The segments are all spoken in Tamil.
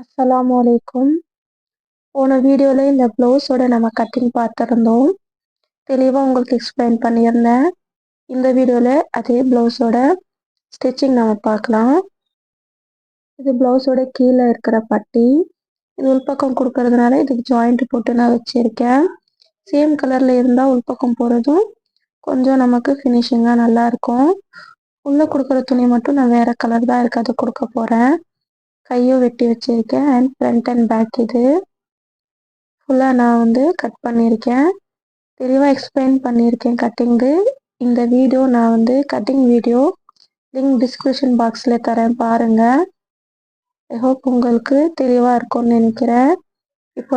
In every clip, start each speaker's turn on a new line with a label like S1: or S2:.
S1: அஸ்ஸலாமு அலைக்கும். போன வீடியோவில் இந்த ப்ளவுஸோட நம்ம கட்டிங் பார்த்துருந்தோம். தெளிவாக உங்களுக்கு எக்ஸ்பிளைன் பண்ணியிருந்தேன். இந்த வீடியோவில் அதே ப்ளவுஸோட ஸ்டிச்சிங் நம்ம பார்க்கலாம். இது ப்ளவுஸோட கீழே இருக்கிற பட்டி. இது உள்பக்கம் கொடுக்கறதுனால இதுக்கு ஜாயிண்ட் போட்டு நான் வச்சுருக்கேன். சேம் கலரில் இருந்தால் உள்பக்கம் போகிறதும் கொஞ்சம் நமக்கு ஃபினிஷிங்காக நல்லாயிருக்கும். உள்ளே கொடுக்குற துணி மட்டும் நான் வேறு கலர் தான் இருக்குது, அது கொடுக்க போகிறேன். கையும் வெட்டி வச்சுருக்கேன். அண்ட் ஃப்ரண்ட் அண்ட் பேக் இது ஃபுல்லாக நான் கட் பண்ணியிருக்கேன். தெளிவாக எக்ஸ்பிளைன் பண்ணியிருக்கேன் கட்டிங்கு. இந்த வீடியோ நான் கட்டிங் வீடியோ லிங்க் டிஸ்கிரிப்ஷன் பாக்ஸில் தரேன், பாருங்கள். ஐ ஹோப் உங்களுக்கு தெளிவாக இருக்கும்னு நினைக்கிறேன். இப்போ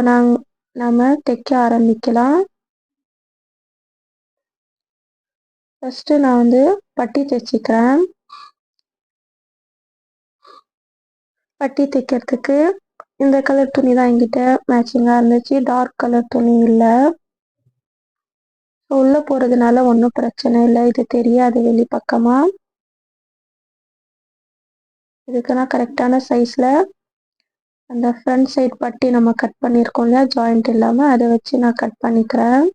S1: நம்ம தைக்க ஆரம்பிக்கலாம். ஃபஸ்ட்டு நான் பட்டி தைச்சிக்கிறேன். பட்டி தைக்கிறதுக்கு இந்த கலர் துணி தான் என்கிட்ட மேட்சிங்காக இருந்துச்சு. டார்க் கலர் துணி இல்லை. உள்ளே போகிறதுனால ஒன்றும் பிரச்சனை இல்லை. இது தெரியாது வெளி பக்கமாக. இதுக்கு நான் கரெக்டான சைஸில் அந்த ஃப்ரண்ட் சைட் பட்டி நம்ம கட் பண்ணியிருக்கோம் இல்லையா, ஜாயிண்ட் இல்லாமல், அதை வச்சு நான் கட் பண்ணிக்கிறேன்.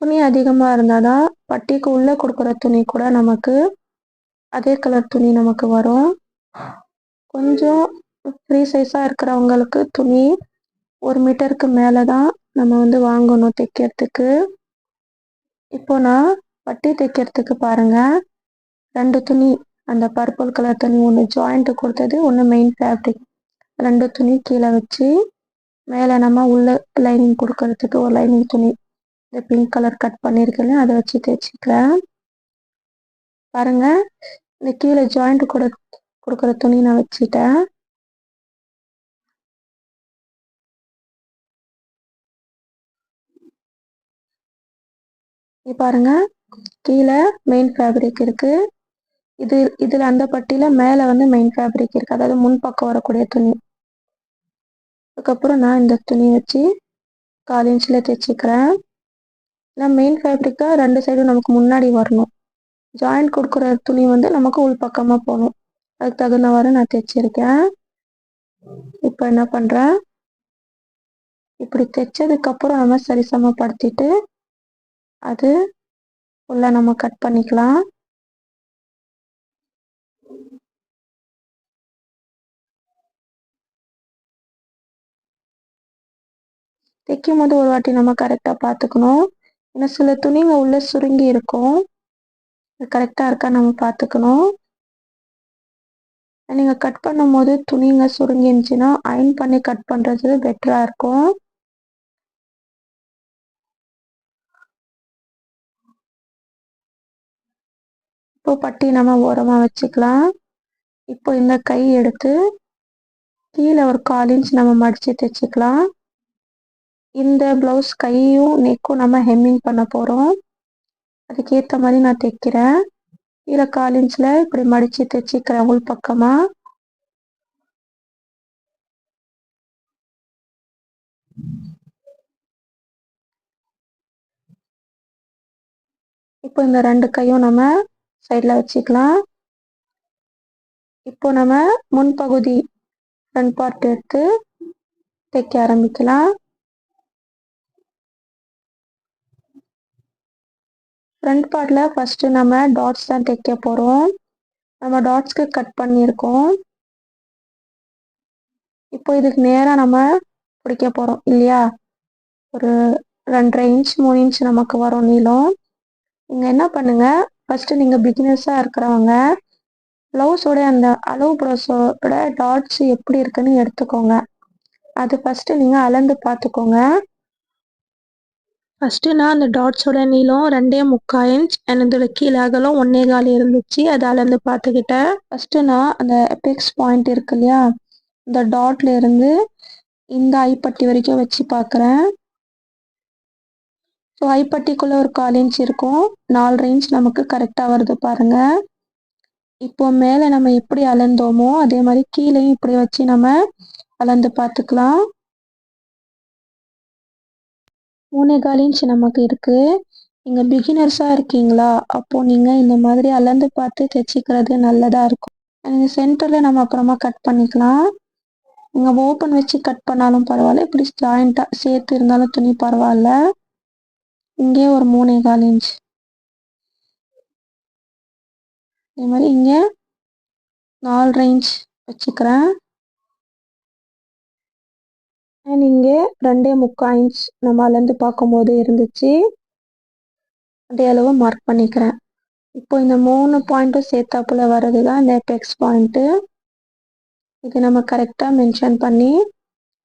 S1: துணி அதிகமாக இருந்தால் தான் பட்டிக்கு உள்ளே கொடுக்குற துணி கூட நமக்கு அதே கலர் துணி நமக்கு வரும். கொஞ்சம் ஃப்ரீ சைஸாக இருக்கிறவங்களுக்கு துணி 1 மீட்டருக்கு மேலே தான் நம்ம வாங்கணும் தைக்கிறதுக்கு. இப்போ நான் பட்டி தைக்கிறதுக்கு பாருங்கள், 2 துணி, அந்த பர்பிள் கலர் துணி ஒன்று ஜாயிண்ட்டு கொடுத்தது, ஒன்று மெயின் ஃபேப்ரிக், 2 துணி கீழே வச்சு மேலே நம்ம உள்ள லைனிங் கொடுக்கறதுக்கு ஒரு லைனிங் துணி இந்த பிங்க் கலர் கட் பண்ணியிருக்கேன், அதை வச்சு தைச்சிக்கிறேன். பாருங்கள், இந்த கீழே ஜாயிண்ட் கொடுக்குற துணி நான் வச்சுட்டேன். பாருங்க, கீழே மெயின் ஃபேப்ரிக் இருக்குது. இதில் அந்த பட்டியில் மேலே மெயின் ஃபேப்ரிக் இருக்குது, அதாவது முன்பக்கம் வரக்கூடிய துணி. அதுக்கப்புறம் நான் இந்த துணி வச்சு 1/4 இன்ச்சில் தைச்சிக்கிறேன். நான் மெயின் ஃபேப்ரிக்காக 2 சைடும் நமக்கு முன்னாடி வரணும். ஜாயிண்ட் கொடுக்குற துணி நமக்கு உள் பக்கமாக போகணும். அதுக்கு தகுந்தவாறு நான் தைச்சிருக்கேன். இப்போ என்ன பண்ணுறேன், இப்படி தைச்சதுக்கப்புறம் நம்ம சரிசமப்படுத்திட்டு அது உள்ள நம்ம கட் பண்ணிக்கலாம். தைக்கும் போது ஒரு வாட்டி நம்ம கரெக்டாக பார்த்துக்கணும். ஏன்னா சில துணிங்க உள்ள சுருங்கி இருக்கும், கரெக்டாக இருக்கா நம்ம பார்த்துக்கணும். நீங்கள் கட் பண்ணும் போது துணிங்க சுருங்கி இருந்துச்சுன்னா அயன் பண்ணி கட் பண்ணுறது பெட்டராக இருக்கும். இப்போ பட்டி நம்ம ஓரமாக வச்சுக்கலாம். இப்போ இந்த கை எடுத்து கீழே ஒரு 1/4 இன்ச் நம்ம மடித்து தைச்சிக்கலாம். இந்த ப்ளவுஸ் கையும் நெக்கும் நம்ம ஹெம்மிங் பண்ண போகிறோம். அதுக்கேற்ற மாதிரி நான் தைக்கிறேன். கீழே 1/4 இன்ச்சில் இப்படி மடித்து தைச்சிக்கிறேன் உள் பக்கமாக. இப்போ இந்த 2 கையும் நம்ம சைடில் வச்சுக்கலாம். இப்போ நம்ம முன்பகுதி ஃப்ரண்ட் பார்ட் எடுத்து தைக்க ஆரம்பிக்கலாம். ஃப்ரண்ட் பார்ட்டில் ஃபஸ்ட்டு நம்ம டாட்ஸ் தான் தைக்க போகிறோம். நம்ம டாட்ஸ்க்கு கட் பண்ணியிருக்கோம். இப்போ இதுக்கு நேராக நம்ம பிடிக்க போகிறோம் இல்லையா, ஒரு 2.5 இன்ச் 3 இன்ச் நமக்கு வரும் நீளம். நீங்கள் என்ன பண்ணுங்கள், ஃபஸ்ட்டு நீங்கள் பிகினர்ஸாக இருக்கிறவங்க ப்ளவுஸோட அந்த அளவு ப்ளவுஸோட டாட்ஸ் எப்படி இருக்குன்னு எடுத்துக்கோங்க. அது ஃபஸ்ட்டு நீங்கள் அளந்து பார்த்துக்கோங்க. ஃபஸ்ட்டு நான் அந்த டாட்ஸோட நீளம் 2.75 இன்ச், அதோட கீழே அகலம் 1.25 இருந்துச்சு, அதை அளந்து பார்த்துக்கிட்டேன். ஃபஸ்ட்டு நான் அந்த எபெக்ஸ் பாயிண்ட் இருக்கு இல்லையா, இந்த டாட்ல இருந்து இந்த ஐப்பட்டி வரைக்கும் வச்சு பார்க்குறேன். ஸோ ஐப்பட்டிக்குள்ளே ஒரு 1/4 இன்ச் இருக்கும், 4.5 இன்ச் நமக்கு கரெக்டாக வருது பாருங்கள். இப்போ மேலே நம்ம எப்படி அளந்தோமோ அதே மாதிரி கீழேயும் இப்படி வச்சு நம்ம அளந்து பார்த்துக்கலாம். 3.25 இன்ச் நமக்கு இருக்குது. நீங்கள் பிகினர்ஸாக இருக்கீங்களா, அப்போது நீங்கள் இந்த மாதிரி அளந்து பார்த்து தைச்சிக்கிறது நல்லதாக இருக்கும். இந்த சென்டரில் நம்ம அப்புறமா கட் பண்ணிக்கலாம். நீங்கள் ஓப்பன் வச்சு கட் பண்ணாலும் பரவாயில்ல, இப்படி ஜாயிண்ட்டாக சேர்த்து இருந்தாலும் துணி பரவாயில்ல. இங்கே ஒரு 3.25 இன்ச், இதே மாதிரி இங்கே 4.5 இன்ச் வச்சுக்கிறேன். அண்ட் இங்கே 2.25 இன்ச் நம்ம அளந்து பார்க்கும்போது இருந்துச்சு, அதே அளவு மார்க் பண்ணிக்கிறேன். இப்போ இந்த 3 பாயிண்ட்டும் சேர்த்தாப்புல வர்றது தான் இந்த எபெக்ஸ் பாயிண்ட்டு. இது நம்ம கரெக்டாக மென்ஷன் பண்ணி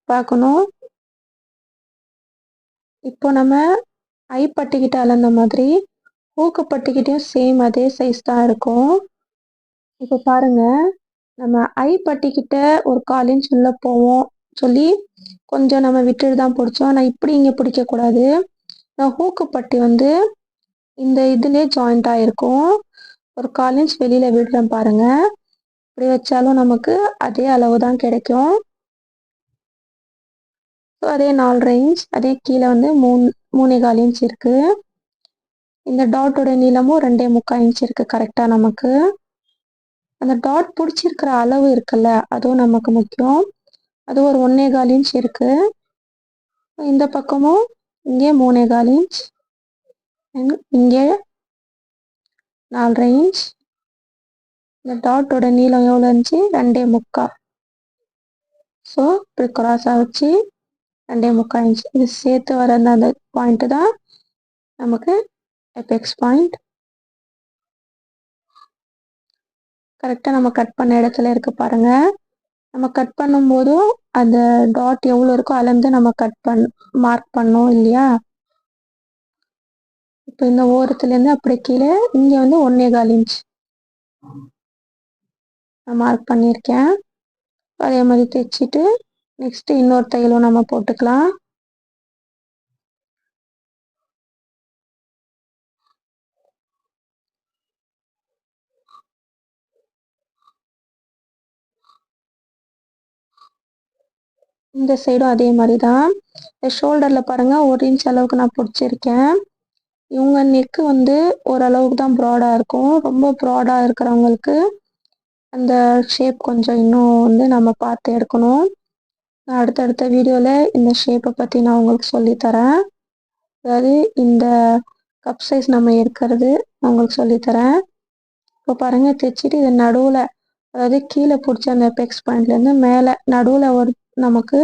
S1: பார்க்கணும். இப்போ நம்ம ஐப்பட்டிக்கிட்ட அளந்த மாதிரி ஊக்கப்பட்டிக்கிட்டையும் சேம் அதே சைஸ் தான் இருக்கும். இப்போ பாருங்க, நம்ம ஐப்பட்டிக்கிட்ட ஒரு 1/4 இன்ச் உள்ள போவோம் சொல்லி கொஞ்சம் நம்ம விட்டுட்டு தான் பிடிச்சோம். ஆனால் இப்படி இங்கே பிடிக்கக்கூடாது. நான் ஊக்கப்பட்டி வந்து இந்த இதுலேயே ஜாயிண்ட் ஆகிருக்கும். ஒரு 1/4 இன்ச் வெளியில் விடுறேன் பாருங்க. இப்படி வச்சாலும் நமக்கு அதே அளவு தான் கிடைக்கும். ஸோ அதே 4.5 இன்ச், அதே கீழே வந்து 3.25 இன்ச் இருக்குது. இந்த டாட்டோட நீளமும் 2.25 இன்ச் இருக்குது கரெக்டாக நமக்கு. அந்த டாட் பிடிச்சிருக்கிற அளவு இருக்குல்ல, அதுவும் நமக்கு முக்கியம். அது ஒரு 1.25 இன்ச் இருக்குது. இந்த பக்கமும் இங்கே 3.25 இன்ச், இங்கே 4.5 இன்ச். இந்த டாட்டோட நீளம் எவ்வளோ இருந்துச்சு, 2.25. ஸோ இப்படி கிராஸாக வச்சு 2.25 இன்ச் இது சேர்த்து வர அந்த பாயிண்ட்டு தான் நமக்கு எபெக்ஸ் பாயிண்ட். கரெக்டாக நம்ம கட் பண்ண இடத்துல இருக்கு பாருங்க. நம்ம கட் பண்ணும்போதும் அந்த டாட் எவ்வளோ இருக்கோ அளந்து நம்ம மார்க் பண்ணோம் இல்லையா. இப்போ இந்த ஓரத்துலேருந்து அப்படியே கீழே இங்கே வந்து 1.25 இன்ச் நான் மார்க் பண்ணியிருக்கேன். அதே மாதிரி தைச்சிட்டு நெக்ஸ்ட்டு இன்னொரு தையலும் நம்ம போட்டுக்கலாம். இந்த சைடும் அதே மாதிரி தான். இந்த ஷோல்டரில் பாருங்கள் 1 இன்ச் அளவுக்கு நான் பிடிச்சிருக்கேன். இவங்க நெக்கு வந்து ஓரளவுக்கு தான் ப்ராடாக இருக்கும். ரொம்ப ப்ராடாக இருக்கிறவங்களுக்கு அந்த ஷேப் கொஞ்சம் இன்னும் வந்து நம்ம பார்த்து எடுக்கணும். நான் அடுத்தடுத்த வீடியோவில் இந்த ஷேப்பை பற்றி நான் உங்களுக்கு சொல்லித்தரேன். அதாவது இந்த கப் சைஸ் நம்ம எடுக்கிறது நான் உங்களுக்கு சொல்லித்தரேன். இப்போ பாருங்கள், தைச்சிட்டு இது நடுவில், அதாவது கீழே பிடிச்ச அந்த எபெக்ஸ் பாயிண்ட்லேருந்து மேலே நடுவில் ஒரு நமக்கு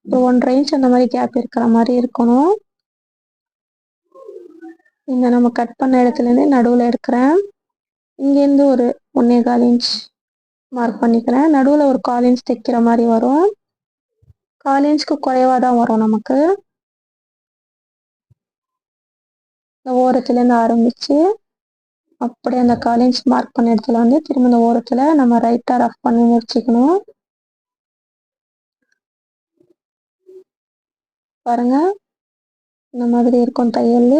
S1: ஒரு 1.5 இன்ச் அந்த மாதிரி கேப் இருக்கிற மாதிரி இருக்கணும். இந்த நம்ம கட் பண்ண இடத்துலேருந்து நடுவில் எடுக்கிறேன். இங்கேருந்து ஒரு 1.25 இன்ச் மார்க் பண்ணிக்கிறேன். நடுவில் ஒரு 1/4 இன்ச் தைக்கிற மாதிரி வரும். 1/4 இன்ச்சுக்கு குறைவாக தான் வரும் நமக்கு. இந்த ஓரத்துலேருந்து ஆரம்பித்து அப்படியே அந்த 1/4 இன்ச் மார்க் பண்ண இடத்துல வந்து திரும்ப இந்த ஓரத்தில் நம்ம ரைட்டாக ரஃப் பண்ணி முடிச்சுக்கணும். பாருங்க, இந்த மாதிரி இருக்கும் தையல்.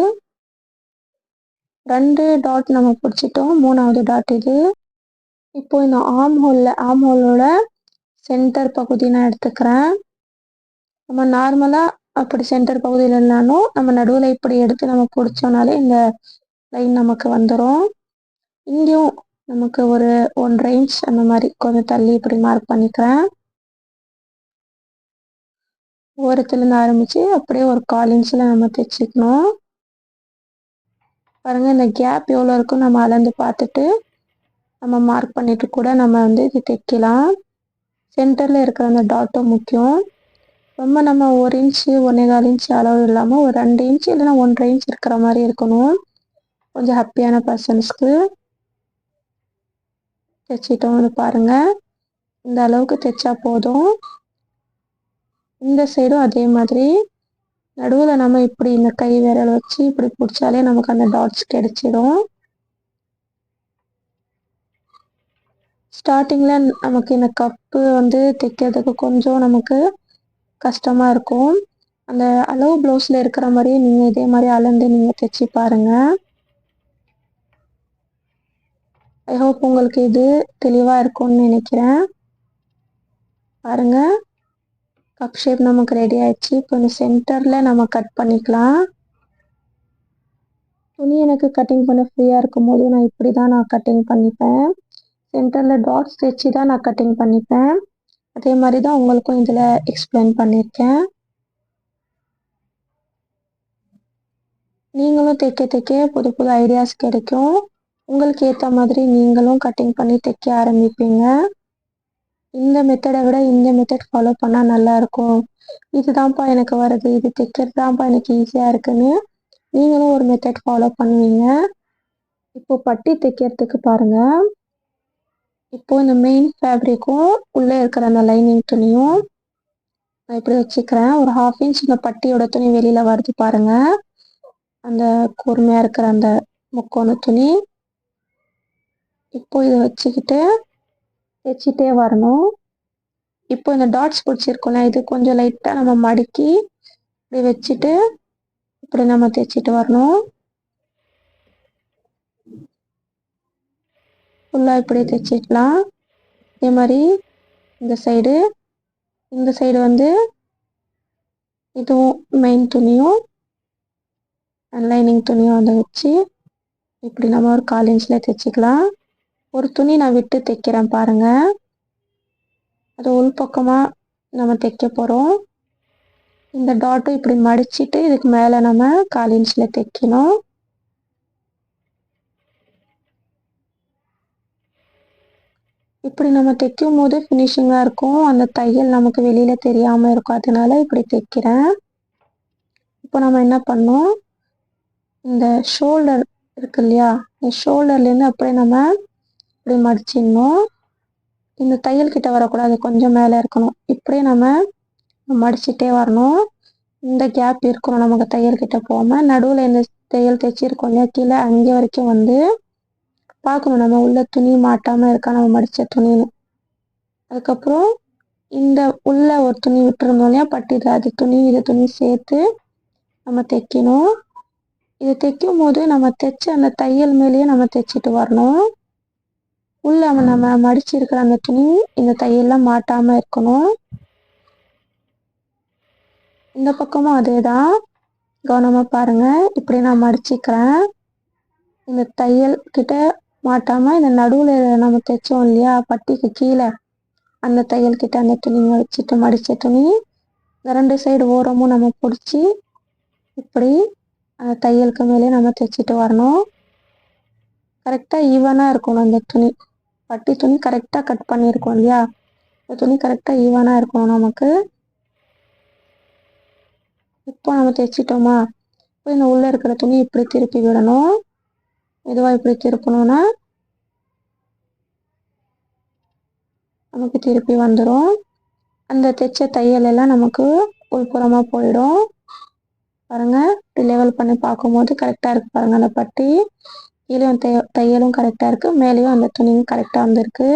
S1: 2 டாட் நம்ம பிடிச்சிட்டோம், 3வது டாட் இது. இப்போ இந்த ஆம்ஹோலோட சென்டர் பகுதி நான் எடுத்துக்கிறேன். நம்ம நார்மலாக அப்படி சென்டர் பகுதியில் இல்லைனாலும் நம்ம நடுவில் இப்படி எடுத்து நம்ம பிடிச்சோனாலே இந்த லைன் நமக்கு வந்துடும். இங்கேயும் நமக்கு ஒரு 1.5 இன்ச் அந்த மாதிரி கொஞ்சம் தள்ளி இப்படி மார்க் பண்ணிக்கிறேன். ஓரத்துலேருந்து ஆரம்பித்து அப்படியே ஒரு 1/4 இன்ச்சில் நம்ம தைச்சிக்கணும். பாருங்கள், இந்த கேப் எவ்வளோ இருக்கும் நம்ம அளந்து பார்த்துட்டு நம்ம மார்க் பண்ணிட்டு கூட நம்ம வந்து இது தைக்கலாம். சென்டரில் இருக்கிற அந்த டாட்டும் முக்கியம். ரொம்ப நம்ம 1 இன்ச்சு 1.25 இன்ச் அளவு இல்லாமல் ஒரு 2 இன்ச் இல்லைன்னா 1.5 இன்ச் இருக்கிற மாதிரி இருக்கணும். கொஞ்சம் ஹாப்பியான பர்சன்ஸ்க்கு தைச்சிட்டோம்னு பாருங்கள். இந்த அளவுக்கு தைச்சா போதும். இந்த சைடும் அதே மாதிரி நடுவில் நம்ம இப்படி இந்த கை விரல் வச்சு இப்படி பிடிச்சாலே நமக்கு அந்த டாட்ஸ் கிடைச்சிடும். ஸ்டார்டிங்கில் நமக்கு இந்த கப்பு வந்து தைக்கிறதுக்கு கொஞ்சம் நமக்கு கஷ்டமாக இருக்கும். அந்த அளவு ப்ளவுஸில் இருக்கிற மாதிரியே நீங்கள் இதே மாதிரி அளந்து நீங்கள் தைச்சி பாருங்கள். ஐ ஹோப் உங்களுக்கு இது தெளிவாக இருக்கும்னு நினைக்கிறேன். பாருங்கள், கப் ஷேப் நமக்கு ரெடி ஆயிடுச்சு. இப்போ இந்த சென்டரில் நம்ம கட் பண்ணிக்கலாம். துணி எனக்கு கட்டிங் பண்ண ஃப்ரீயாக இருக்கும்போது நான் இப்படி தான் நான் கட்டிங் பண்ணிப்பேன். சென்டரில் டாட்ஸ் தைச்சி தான் நான் கட்டிங் பண்ணிப்பேன். அதே மாதிரி தான் உங்களுக்கும் இதில் எக்ஸ்பிளைன் பண்ணியிருக்கேன். நீங்களும் தைக்க தைக்க புது புது ஐடியாஸ் கிடைக்கும். உங்களுக்கு ஏற்ற மாதிரி நீங்களும் கட்டிங் பண்ணி தைக்க ஆரம்பிப்பீங்க. இந்த மெத்தடை விட இந்த மெத்தட் ஃபாலோ பண்ணால் நல்லாயிருக்கும், இதுதான்ப்பா எனக்கு வருது, இது தைக்கிறது தான்ப்பா எனக்கு ஈஸியாக இருக்குன்னு நீங்களும் ஒரு மெத்தட் ஃபாலோ பண்ணுவீங்க. இப்போ பட்டி தைக்கிறதுக்கு பாருங்கள். இப்போ இந்த மெயின் ஃபேப்ரிக்கும் உள்ளே இருக்கிற அந்த லைனிங் துணியும் நான் இப்படி வச்சுக்கிறேன். ஒரு 1/2 இன்ச் இந்த பட்டியோட துணி வெளியில் வருது பாருங்கள். அந்த கூர்மையாக இருக்கிற அந்த முக்கோண துணி. இப்போ இதை வச்சுக்கிட்டு தைச்சிட்டே வரணும். இப்போ இந்த டாட்ஸ் பிடிச்சிருக்கோம்ல, இது கொஞ்சம் லைட்டாக நம்ம மடக்கி இப்படி வச்சுட்டு இப்படி நம்ம தைச்சிட்டு வரணும். ஃபுல்லாக இப்படி தைச்சிக்கலாம். அதே மாதிரி இந்த சைடு வந்து இதுவும் மெயின் துணியும் லைனிங் துணியும் வந்து வச்சு இப்படி நம்ம ஒரு 1/4 இன்ச்சில் தைச்சிக்கலாம். ஒரு துணி நான் விட்டு தைக்கிறேன் பாருங்கள். அது உள்பக்கமாக நம்ம தைக்க போகிறோம். இந்த டாட்டும் இப்படி மடிச்சிட்டு இதுக்கு மேலே நம்ம 1/4 இன்ச்சில் தைக்கணும். இப்படி நம்ம தைக்கும் போது ஃபினிஷிங்காக இருக்கும். அந்த தையல் நமக்கு வெளியில் தெரியாமல் இருக்கும். அதனால இப்படி தைக்கிறேன். இப்போ நம்ம என்ன பண்ணோம், இந்த ஷோல்டர் இருக்கு இல்லையா, இந்த ஷோல்டர்லேருந்து அப்படியே நம்ம இப்படி மடிச்சிடணும். இந்த தையல் கிட்ட வரக்கூடாது, கொஞ்சம் மேலே இருக்கணும். இப்படியே நம்ம மடிச்சிட்டே வரணும். இந்த கேப் இருக்கணும் நமக்கு தையல் கிட்ட போகாமல். நடுவில் இந்த தையல் தைச்சிருக்கோம் இல்லையா, கீழே அங்கே வரைக்கும் வந்து பார்க்கணும் நம்ம உள்ள துணி மாட்டாமல் இருக்கா நம்ம மடித்த துணின்னு. அதுக்கப்புறம் இந்த உள்ள ஒரு துணி விட்டுருந்தோம் இல்லையா பட்டியில், அது துணி இது துணி சேர்த்து நம்ம தைக்கணும். இது தைக்கும் போது நம்ம தைச்ச அந்த தையல் மேலேயே நம்ம தைச்சிட்டு வரணும். உள்ள நம்ம மடிச்சிருக்கிற அந்த துணி இந்த தையல்லாம் மாட்டாமல் இருக்கணும். இந்த பக்கமும் அதே தான், கவனமாக பாருங்கள். இப்படி நான் மடிச்சிக்கிறேன். இந்த தையல் கிட்ட மாட்டாமல் இந்த நடுவில் நம்ம தைச்சோம் இல்லையா பட்டிக்கு கீழே, அந்த தையல் கிட்ட அந்த துணி வச்சுட்டு மடித்த துணி இந்த 2 சைடு ஓரமும் நம்ம பிடிச்சி இப்படி அந்த தையலுக்கு மேலே நம்ம தைச்சிட்டு வரணும். கரெக்டாக ஈவனாக இருக்கணும். அந்த துணி பட்டி துணி கரெக்டாக கட் பண்ணியிருக்கோம் இல்லையா, இந்த துணி கரெக்டாக ஈவனாக இருக்கணும் நமக்கு. இப்போ நம்ம தைச்சிட்டோமா, இப்போ இந்த உள்ளே இருக்கிற துணி இப்படி திருப்பி விடணும். மெதுவாக இப்படி திருப்பணும்னா நமக்கு திருப்பி வந்துடும். அந்த தைச்ச தையல் எல்லாம் நமக்கு உள்புறமாக போயிடும். பாருங்கள், இப்படி லெவல் பண்ணி பார்க்கும்போது கரெக்டாக இருக்குது பாருங்கள். அந்த பட்டி கீழே தையலும் கரெக்டாக இருக்குது, மேலேயும் அந்த துணியும் கரெக்டாக வந்திருக்கு.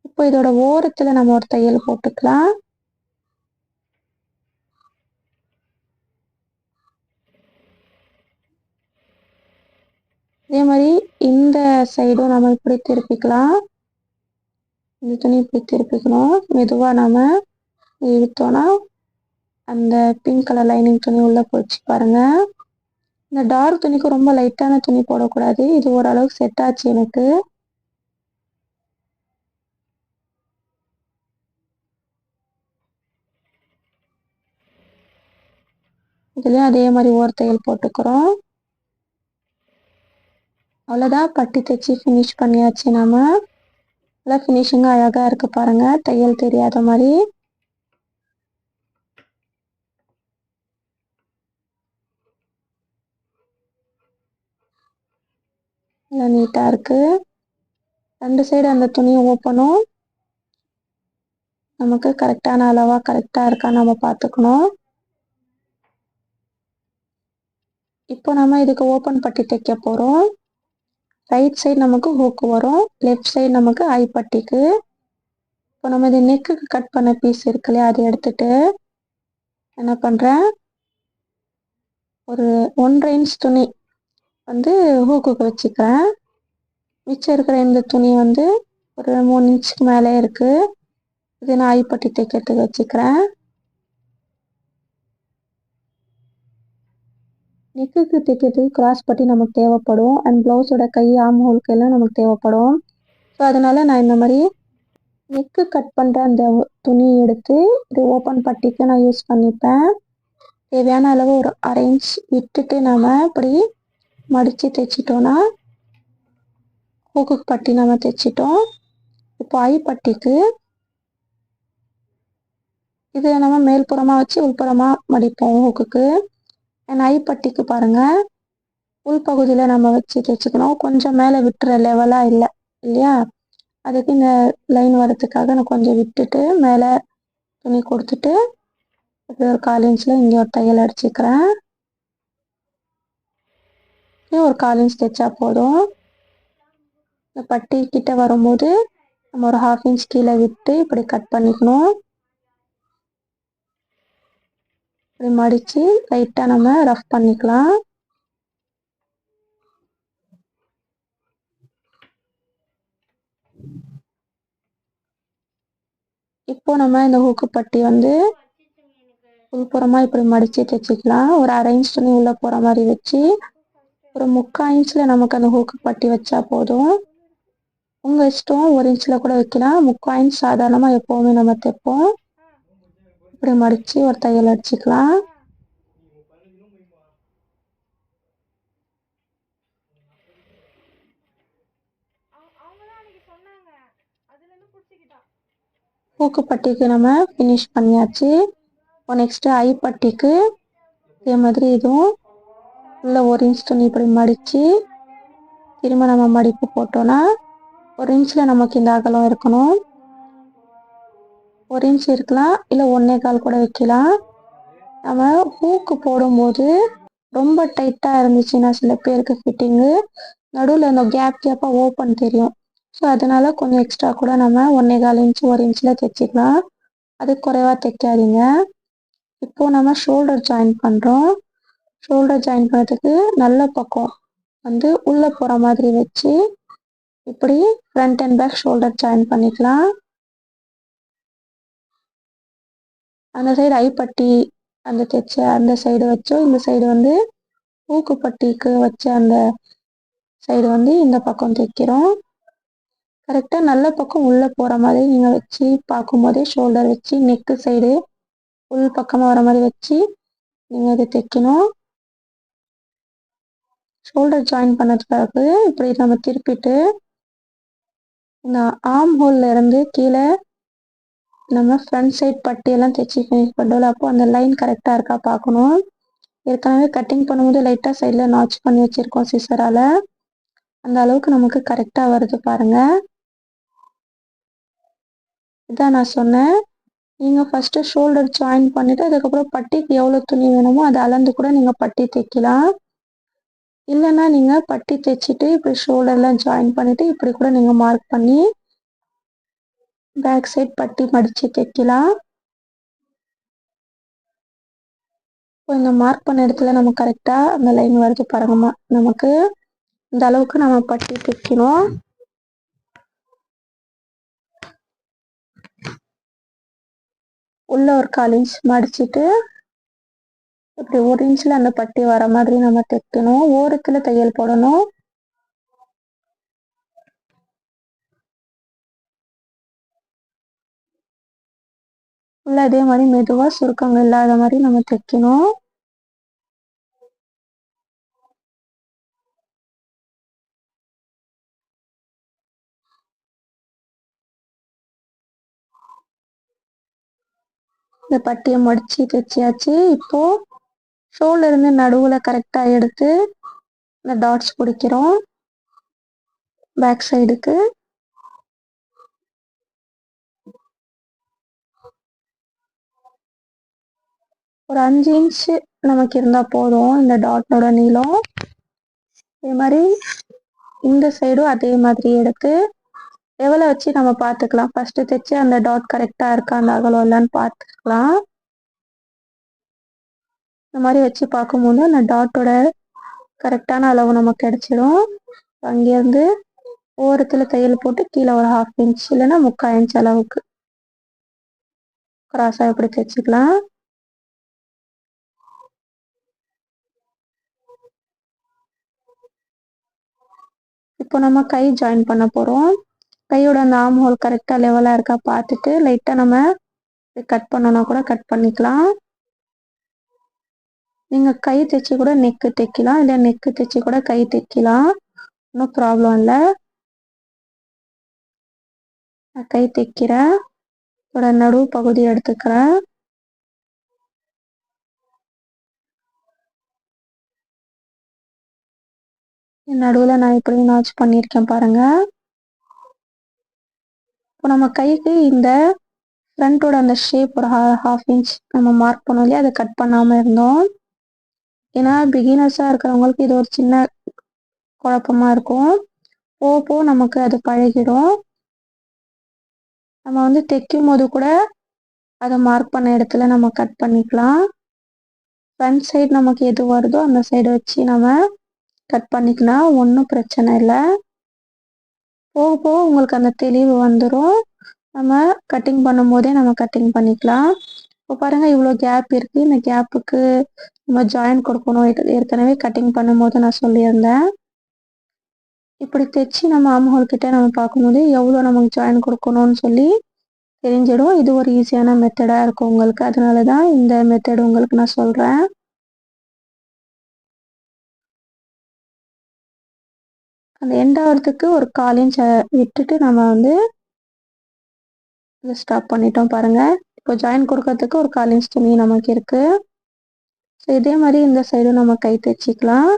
S1: இப்போ இதோட ஓரத்தில் நம்ம ஒரு தையல் போட்டுக்கலாம். அதே மாதிரி இந்த சைடும் நம்ம இப்படி திருப்பிக்கலாம். இந்த துணி இப்படி திருப்பிக்கணும். மெதுவாக நம்ம இழுத்தோன்னா அந்த பிங்க் கலர் லைனிங் துணி உள்ளே போச்சு பாருங்கள். இந்த டார்க் துணிக்கு ரொம்ப லைட்டான துணி போடக்கூடாது. இது ஓரளவுக்கு செட் ஆச்சு எனக்கு. இதுலேயும் அதே மாதிரி ஒரு தையல் போட்டுக்கிறோம். அவ்வளோதான், பட்டி தைச்சி ஃபினிஷ் பண்ணியாச்சு. நம்ம நல்லா ஃபினிஷிங்காக அழகாக இருக்குது பாருங்கள், தையல் தெரியாத மாதிரி. நல்லா நீட்டாக இருக்குது. 2 சைடு அந்த துணியை ஓப்பனும் நமக்கு கரெக்டான அளவாக கரெக்டாக இருக்கா நம்ம பார்த்துக்கணும். இப்போ நம்ம இதுக்கு ஓப்பன் பட்டி தைக்க போகிறோம். ரைட் சைடு நமக்கு ஹூக்கு வரும், லெஃப்ட் சைடு நமக்கு ஐ பட்டிக்கு. இப்போ நம்ம இது நெக்குக்கு கட் பண்ண பீஸ் இருக்கு இல்லையா, அதை எடுத்துட்டு என்ன பண்ணுறேன், ஒரு 1.5 இன்ச் துணி வந்து ஹூக்குக்கு வச்சுக்கிறேன். மிச்சம் இருக்கிற இந்த துணி வந்து ஒரு 3 இன்ச்சுக்கு மேலே இருக்குது. இது நான் ஐப்பட்டி தைக்கிறதுக்கு வச்சுக்கிறேன். நெக்குக்கு தைக்கிறதுக்கு கிராஸ் பட்டி நமக்கு தேவைப்படும். அண்ட் ப்ளவுஸோட கை ஆம் ஹோலுக்கு எல்லாம் நமக்கு தேவைப்படும். ஸோ அதனால நான் இந்த மாதிரி நெக்கு கட் பண்ணுற அந்த துணி எடுத்து இது ஓப்பன் பட்டிக்கு நான் யூஸ் பண்ணிப்பேன். தேவையான அளவு ஒரு 1/2 இன்ச் விட்டுட்டு நம்ம இப்படி மடித்து தைச்சிட்டோன்னா ஹூக்கு பட்டி நம்ம தைச்சிட்டோம். இப்போ ஐ பட்டிக்கு இது நம்ம மேல்புறமாக வச்சு உள்புறமாக மடிப்போம் ஹூக்குக்கு. அண்ட் ஐ பட்டிக்கு பாருங்கள் உள்பகுதியில் நம்ம வச்சு தைச்சிக்கணும். கொஞ்சம் மேலே விட்டுற லெவலாக இல்லையா, அதுக்கு இந்த லைன் வரத்துக்காக நான் கொஞ்சம் விட்டுட்டு மேலே துணி கொடுத்துட்டு இப்படி ஒரு 1/4 இன்ச்சில் இங்கே ஒரு தையல் அடிச்சுக்கிறேன். ஒரு 1/4 இன்ச் தைச்சா போதும். இந்த பட்டி கிட்ட வரும்போது நம்ம ஒரு 1/2 இன்ச் கீழே விட்டு இப்படி கட் பண்ணிக்கணும். இப்படி மடித்து லைட்டாக நம்ம ரஃப் பண்ணிக்கலாம். இப்போ நம்ம இந்த ஹூக்கு பட்டி வந்து உள்புறமாக இப்படி மடித்து தைச்சிக்கலாம். ஒரு 1/2 இன்ச் துணி உள்ளே போகிற மாதிரி வச்சு ஒரு 3/4 இன்ச்சில் நமக்கு அந்த ஹூக்கு பட்டி வச்சா போதும். உங்கள் இஷ்டம், 1 இன்ச்சில் கூட வைக்கலாம். 3/4 இன்ச் சாதாரணமாக எப்போவுமே நம்ம தைப்போம். இப்படி மடித்து ஒரு தையல் அடிச்சுக்கலாம். ஹூக்கு பட்டிக்கு நம்ம ஃபினிஷ் பண்ணியாச்சு. இப்போ நெக்ஸ்ட்டு ஐ பட்டிக்கு இதே மாதிரி இதுவும் உள்ள 1 இன்ச் துணி இப்படி மடித்து திரும்ப நம்ம மடிப்பு போட்டோன்னா 1 இன்ச்சில் நமக்கு இந்த அகலம் இருக்கணும். 1 இன்ச் இருக்கலாம், இல்லை 1.25 கூட வைக்கலாம். நம்ம ஹூக்கு போடும்போது ரொம்ப டைட்டாக இருந்துச்சுன்னா சில பேருக்கு ஃபிட்டிங்கு நடுவில் இந்த கேப்பாக ஓப்பன் தெரியும். ஸோ அதனால கொஞ்சம் எக்ஸ்ட்ரா கூட நம்ம 1.25 இன்ச் 1 இன்ச்சில் தைச்சிக்கலாம். அது குறைவாக தைக்காதீங்க. இப்போது நம்ம ஷோல்டர் ஜாயின் பண்ணுறோம். ஷோல்டர் ஜாயின் பண்ணுறதுக்கு நல்ல பக்கம் வந்து உள்ளே போகிற மாதிரி வச்சு இப்படி front and back shoulder join பண்ணிக்கலாம். அந்த சைடு ஐப்பட்டி அந்த தைச்ச அந்த சைடு வச்சோம், இந்த சைடு வந்து ஹூக்கு பட்டிக்கு வச்ச அந்த சைடு வந்து இந்த பக்கம் தைக்கிறோம். கரெக்டாக நல்ல பக்கம் உள்ளே போகிற மாதிரி நீங்கள் வச்சு பார்க்கும்போதே ஷோல்டர் வச்சு நெக்கு சைடு உள் பக்கமாக வர மாதிரி வச்சு நீங்கள் இதை தைக்கணும். ஷோல்டர் ஜாயின் பண்ணது பிறகு இப்படி நம்ம திருப்பிட்டு இந்த ஆர்ம் ஹோல்ல இருந்து கீழே நம்ம ஃப்ரண்ட் சைட் பட்டியெல்லாம் தைச்சி ஃபினிஷ் பண்ணுறோம். அப்போ அந்த லைன் கரெக்டாக இருக்கா பார்க்கணும். ஏற்கனவே கட்டிங் பண்ணும்போது லைட்டாக சைடில் நாச் பண்ணி வச்சுருக்கோம் சிசரால். அந்த அளவுக்கு நமக்கு கரெக்டாக வருது பாருங்கள். இதான் நான் சொன்னேன், நீங்கள் ஃபஸ்ட்டு ஷோல்டர் ஜாயின் பண்ணிவிட்டு அதுக்கப்புறம் பட்டிக்கு எவ்வளோ துணி வேணுமோ அதை அளந்து கூட நீங்கள் பட்டி தைக்கலாம். இல்லைன்னா நீங்கள் பட்டி தைச்சிட்டு இப்படி ஷோல்டர்லாம் ஜாயின் பண்ணிவிட்டு இப்படி கூட நீங்கள் மார்க் பண்ணி பேக் சைட் பட்டி மடித்து தைக்கலாம். இப்போ இந்த மார்க் பண்ண இடத்துல நம்ம கரெக்டாக அந்த லைன் வருது பாருங்கம்மா. நமக்கு இந்த அளவுக்கு நம்ம பட்டி தைக்கணும். உள்ள ஒரு 1/4 இன்ச் மடிச்சுட்டு இப்படி 1 இன்ச்சில் அந்த பட்டி வர மாதிரி நம்ம தைக்கணும். ஓரத்தில் தையல் போடணும். உள்ள அதே மாதிரி மெதுவாக சுருக்கங்கள் இல்லாத மாதிரி நம்ம தைக்கணும். இந்த பட்டியை மடித்து தைச்சியாச்சு. இப்போது ஷோல்டர்லேருந்து நடுவில் கரெக்டாக எடுத்து இந்த டாட்ஸ் பிடிக்கிறோம் பேக் சைடுக்கு. ஒரு 5 இன்ச்சு நமக்கு இருந்தால் போதும் இந்த டாட்டோட நீளம். இதே மாதிரி இந்த சைடும் அதே மாதிரி எடுத்து லெவலை வச்சு நம்ம பார்த்துக்கலாம். ஃபஸ்ட்டு தைச்சு அந்த டாட் கரெக்டாக இருக்கா அந்த அகலம் இல்லைன்னு பார்த்துக்கலாம். இந்த மாதிரி வச்சு பார்க்கும்போது அந்த டாட்டோட கரெக்டான அளவு நமக்கு கிடச்சிடும். அங்கேருந்து ஓரத்தில் தையல் போட்டு கீழே ஒரு 1/2 இன்ச் இல்லைன்னா 3/4 இன்ச் அளவுக்கு கிராஸாக இப்படி தைச்சிக்கலாம். இப்போ நம்ம கை ஜாயின் பண்ண போகிறோம். கையோட அந்த ஆர்ம் ஹோல் கரெக்டாக லெவலாக இருக்கா பார்த்துட்டு லைட்டாக நம்ம கட் பண்ணோன்னா கூட கட் பண்ணிக்கலாம். நீங்கள் கை தைச்சி கூட நெக்கு தைக்கலாம், இல்லை நெக்கு தைச்சி கூட கை தைக்கலாம், ஒன்றும் ப்ராப்ளம் இல்லை. நான் கை தைக்கிறேன். இதோட நடுவு பகுதி எடுத்துக்கிறேன். நடுவில் நான் இப்படி நாச் பண்ணியிருக்கேன் பாருங்க. இப்போ நம்ம கைக்கு இந்த ஃப்ரண்ட்டோட அந்த ஷேப் ஒரு ½ இன்ச் நம்ம மார்க் பண்ணோம் இல்லையா, அதை கட் பண்ணாமல் இருந்தோம். ஏன்னா பிகினர்ஸாக இருக்கிறவங்களுக்கு இது ஒரு சின்ன குழப்பமா இருக்கும். போக போக நமக்கு அது பழகிடும். நம்ம வந்து தைக்கும் போது கூட அதை மார்க் பண்ண இடத்துல நம்ம கட் பண்ணிக்கலாம். ஃப்ரண்ட் சைடு நமக்கு எது வருதோ அந்த சைடு வச்சு நம்ம கட் பண்ணிக்கலாம், ஒன்றும் பிரச்சனை இல்லை. போக போக உங்களுக்கு அந்த தெளிவு வந்துடும். நம்ம கட்டிங் பண்ணும்போதே நம்ம கட்டிங் பண்ணிக்கலாம். இப்போ பாருங்கள் இவ்வளோ கேப் இருக்குது. இந்த கேப்புக்கு நம்ம ஜாயின் கொடுக்கணும். ஏற்கனவே கட்டிங் பண்ணும்போது நான் சொல்லியிருந்தேன். இப்படி தைச்சி நம்ம ஆம்ஹோல் கிட்ட நம்ம பார்க்கும்போது எவ்வளோ நமக்கு ஜாயின் கொடுக்கணும்னு சொல்லி தெரிஞ்சிடும். இது ஒரு ஈஸியான மெத்தடாக இருக்கும் உங்களுக்கு, அதனால தான் இந்த மெத்தட் உங்களுக்கு நான் சொல்கிறேன். அந்த எண்ட் ஆகிறதுக்கு ஒரு 1/4 இன்ச் விட்டுட்டு நம்ம வந்து இதை ஸ்டாப் பண்ணிட்டோம் பாருங்கள். இப்போ ஜாயின் கொடுக்கறதுக்கு ஒரு 1/4 இன்ச் துணி நமக்கு இருக்குது. ஸோ இதே மாதிரி இந்த சைடும் நம்ம கை தைச்சிக்கலாம்.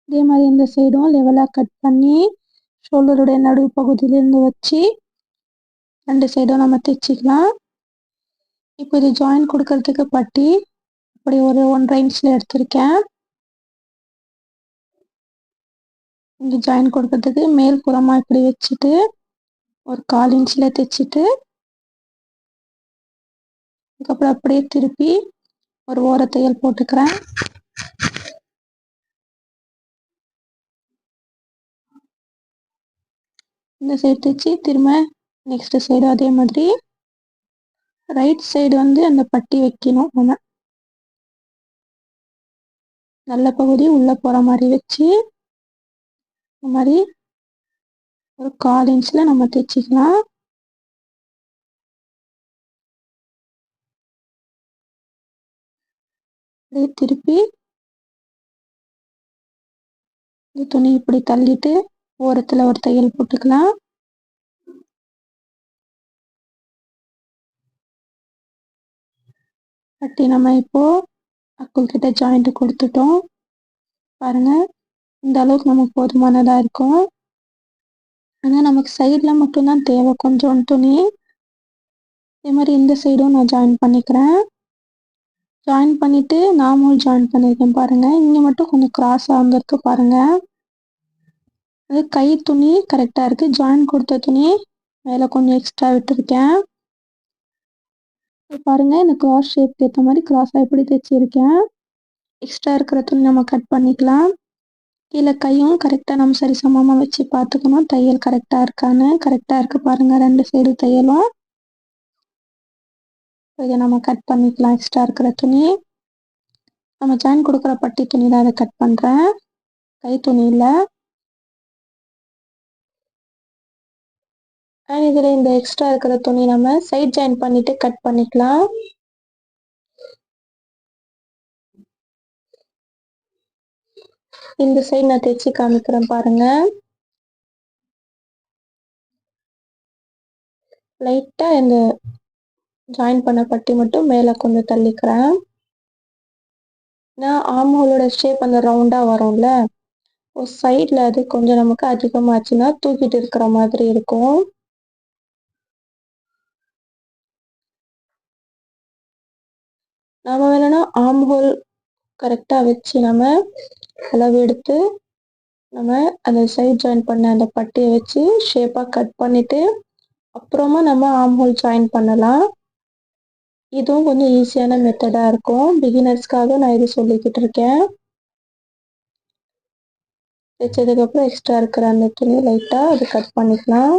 S1: இதே மாதிரி இந்த சைடும் லெவலாக கட் பண்ணி ஷோல்டருடைய நடுவு பகுதியிலேருந்து வச்சு 2 சைடும் நம்ம தைச்சிக்கலாம். இப்போ இது ஜாயின் கொடுக்கறதுக்கு பட்டி இப்படி ஒரு 1/2 இன்ச்சில் எடுத்திருக்கேன். இங்கே ஜாயின் கொடுக்கறதுக்கு மேல் புறமாக இப்படி வச்சுட்டு ஒரு 1/4 இன்ச்சில் தைச்சிட்டு அதுக்கப்புறம் அப்படியே திருப்பி ஒரு ஓரத்தையல் போட்டுக்கிறேன். இந்த சைடு தைச்சி திரும்ப நெக்ஸ்ட் சைடு அதே மாதிரி ரைட் சைடு வந்து அந்த பட்டி வைக்கணும். நம்ம நல்ல பகுதி உள்ளே போகிற மாதிரி வச்சு இந்த மாதிரி ஒரு 1/4 இன்ச்சில் நம்ம தைச்சிக்கலாம். அப்படியே திருப்பி இந்த துணி இப்படி தள்ளிட்டு ஓரத்தில் ஒரு தையல் போட்டுக்கலாம். பட்டி நம்ம இப்போது அக்குள் கிட்ட ஜாயிண்ட் கொடுத்துட்டோம் பாருங்கள். இந்த அளவுக்கு நமக்கு போதுமானதாக இருக்கும். ஆனால் நமக்கு சைடில் மட்டும்தான் தேவை கொஞ்சம் துணி. இதே மாதிரி இந்த சைடும் நான் ஜாயின் பண்ணிக்கிறேன். ஜாயின் பண்ணிவிட்டு நார்மல் ஜாயின் பண்ணியிருக்கேன் பாருங்கள். இங்கே மட்டும் கொஞ்சம் கிராஸாக வந்திருக்கு பாருங்கள். அது கை துணி கரெக்டாக இருக்குது. ஜாயின் கொடுத்த துணி மேலே கொஞ்சம் எக்ஸ்ட்ரா விட்டுருக்கேன். பாருங்கள் இந்த கிராஸ் ஷேப்க்கு ஏற்ற மாதிரி கிராஸாக எப்படி தைச்சிருக்கேன். எக்ஸ்ட்ரா இருக்கிற துணி நம்ம கட் பண்ணிக்கலாம். கீழே கையும் கரெக்டாக நம்ம சரி சமமாக வச்சு பார்த்துக்கணும். தையல் கரெக்டாக இருக்கான்னு. கரெக்டாக இருக்குது பாருங்கள் 2 சைடு தையலும். இதை நம்ம கட் பண்ணிக்கலாம். எக்ஸ்ட்ரா இருக்கிற துணி நம்ம ஜாயின் கொடுக்குற பட்டி துணி தான் அதை கட் பண்ணுறேன், கை துணி இல்லை. அண்ட் இதில் இந்த எக்ஸ்ட்ரா இருக்கிற துணி நம்ம சைட் ஜாயின் பண்ணிவிட்டு கட் பண்ணிக்கலாம். இந்த சைடு நான் தைச்சி காமிக்கிறேன் பாருங்கள். லைட்டாக இந்த ஜாயின் பண்ண பட்டி மட்டும் மேலே கொஞ்சம் தள்ளிக்கிறேன். நான் ஆம்ஹோலோட ஷேப் அந்த ரவுண்டாக வரும்ல, ஒரு சைடில் அது கொஞ்சம் நமக்கு அதிகமாச்சுன்னா தூக்கிட்டு இருக்கிற மாதிரி இருக்கும். நம்ம வேணும்னா ஆம்ஹோல் கரெக்டாக வச்சு நம்ம அளவு எடுத்து நம்ம அந்த சைட் ஜாயின் பண்ண அந்த பட்டியை வச்சு ஷேப்பாக கட் பண்ணிவிட்டு அப்புறமா நம்ம ஆம்ஹோல் ஜாயின் பண்ணலாம். இதுவும் கொஞ்சம் ஈஸியான மெத்தடாக இருக்கும். பிகினர்ஸ்க்காக நான் இது சொல்லிக்கிட்டு இருக்கேன். தைச்சதுக்கப்புறம் எக்ஸ்ட்ரா இருக்கிற அந்த துணி லைட்டாக அது கட் பண்ணிக்கலாம்.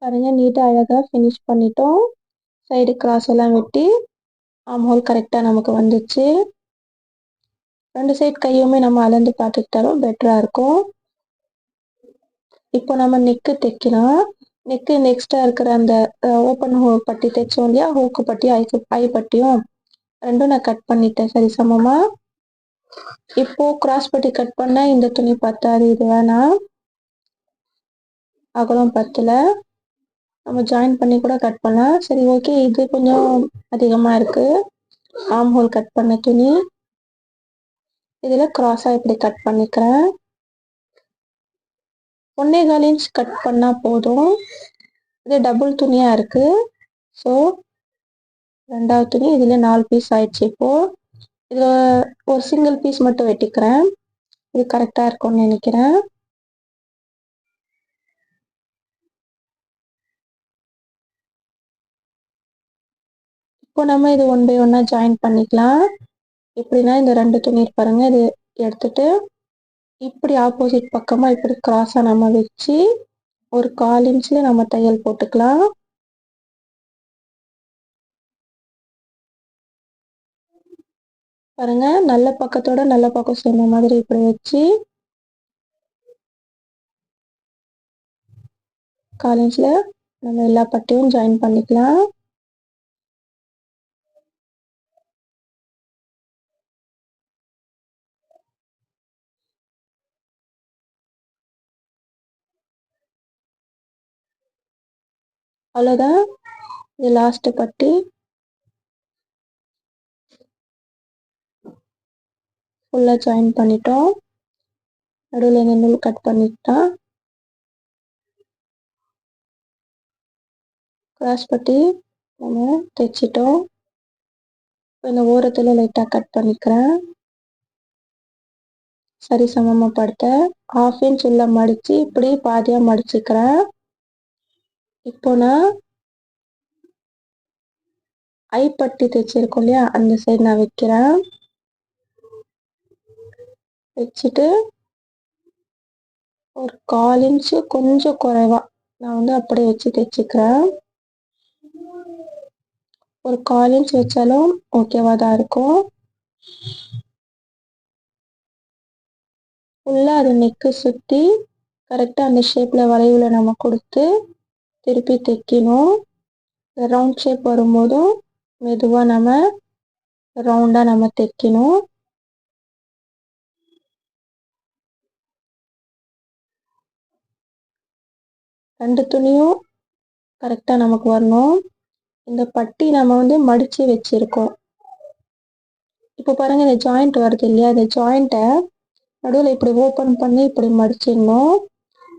S1: பாருங்கள் நீட்டாக அழகாக ஃபினிஷ் பண்ணிட்டோம். சைடு கிராஸ் எல்லாம் வெட்டி ஆம்ஹோல் கரெக்டாக நமக்கு வந்துச்சு. 2 சைட் கையுமே நம்ம அளந்து பார்த்துக்கிட்டாலும் பெட்டரா இருக்கும். இப்போ நம்ம நெக்கு தைக்கலாம். நெக்கு நெக்ஸ்டா இருக்கிற அந்த ஓப்பன் ஹோல் பட்டி தைச்சோம் இல்லையா, ஹூக்கு பட்டி ஐ பட்டியும் 2ம் நான் கட் பண்ணிட்டேன் சரிசமமா. இப்போ கிராஸ் பட்டி கட் பண்ண இந்த துணி பத்தாது, இது வேணாம், அகலம் பத்தல, நம்ம ஜாயின் பண்ணி கூட கட் பண்ணலாம். சரி ஓகே, இது கொஞ்சம் அதிகமா இருக்கு. ஆர்ம் ஹோல் கட் பண்ண துணி இதுல கிராஸா இப்படி கட் பண்ணிக்கிறேன். 1.25 இன்ச் கட் பண்ணா போதும். இது டபுள் துணியா இருக்கு. ஸோ 2வது துணி இதுல 4 பீஸ் ஆயிடுச்சு. இப்போ இதுல ஒரு சிங்கிள் பீஸ் மட்டும் வெட்டிக்கிறேன். இது கரெக்டா இருக்கும்னு நினைக்கிறேன். இப்போ நம்ம இது 1 by 1 ஜாயின் பண்ணிக்கலாம். எப்படின்னா இந்த 2 துணி பாருங்க, இது எடுத்துட்டு இப்படி ஆப்போசிட் பக்கமா இப்படி கிராஸா நம்ம வச்சு ஒரு 1/4 இன்ச்ல நம்ம தையல் போட்டுக்கலாம். பாருங்க, நல்ல பக்கத்தோட நல்ல பக்கம் சேர்ந்த மாதிரி இப்படி வச்சு 1/4 இன்ச்ல நம்ம எல்லா பட்டையும் ஜாயின் பண்ணிக்கலாம். அவ்வளோதான், இது லாஸ்ட் பட்டி. ஃபுல்லாக ஜாயின் பண்ணிட்டோம். நடுவில் இந்த நூல் கட் பண்ணிட்டோம். கிராஸ் பட்டி நம்ம தைச்சிட்டோம். இந்த ஓரத்தில் லைட்டாக கட் பண்ணிக்கிறேன். சரி சமமாக படுத்த 1/2 இன்ச் உள்ள மடித்து இப்படி பாதியாக மடிச்சுக்கிறேன். இப்போ நான் ஐப்பட்டி தைச்சிருக்கோம் இல்லையா, அந்த சைடு நான் வைக்கிறேன். வச்சுட்டு ஒரு 1/4 இன்ச்சு கொஞ்சம் குறைவா நான் வந்து அப்படியே வச்சு தைச்சிக்கிறேன். ஒரு 1/4 இன்ச் வச்சாலும் ஓகேவா தான் இருக்கும். ஃபுல்லாக அது நெக்கு சுற்றி கரெக்டாக அந்த ஷேப்பில் வளைவில் நம்ம கொடுத்து திருப்பி தைக்கணும். ரவுண்ட் ஷேப் வரும்போதும் மெதுவாக நம்ம ரவுண்டாக நம்ம தைக்கணும். ரெண்டு துணியும் கரெக்டாக நமக்கு வரணும். இந்த பட்டி நம்ம வந்து மடித்து வச்சுருக்கோம். இப்போ பாருங்கள், இந்த ஜாயிண்ட் வருது இல்லையா, இந்த ஜாயிண்ட்டை நடுவில் இப்படி ஓப்பன் பண்ணி இப்படி மடிச்சிடணும்.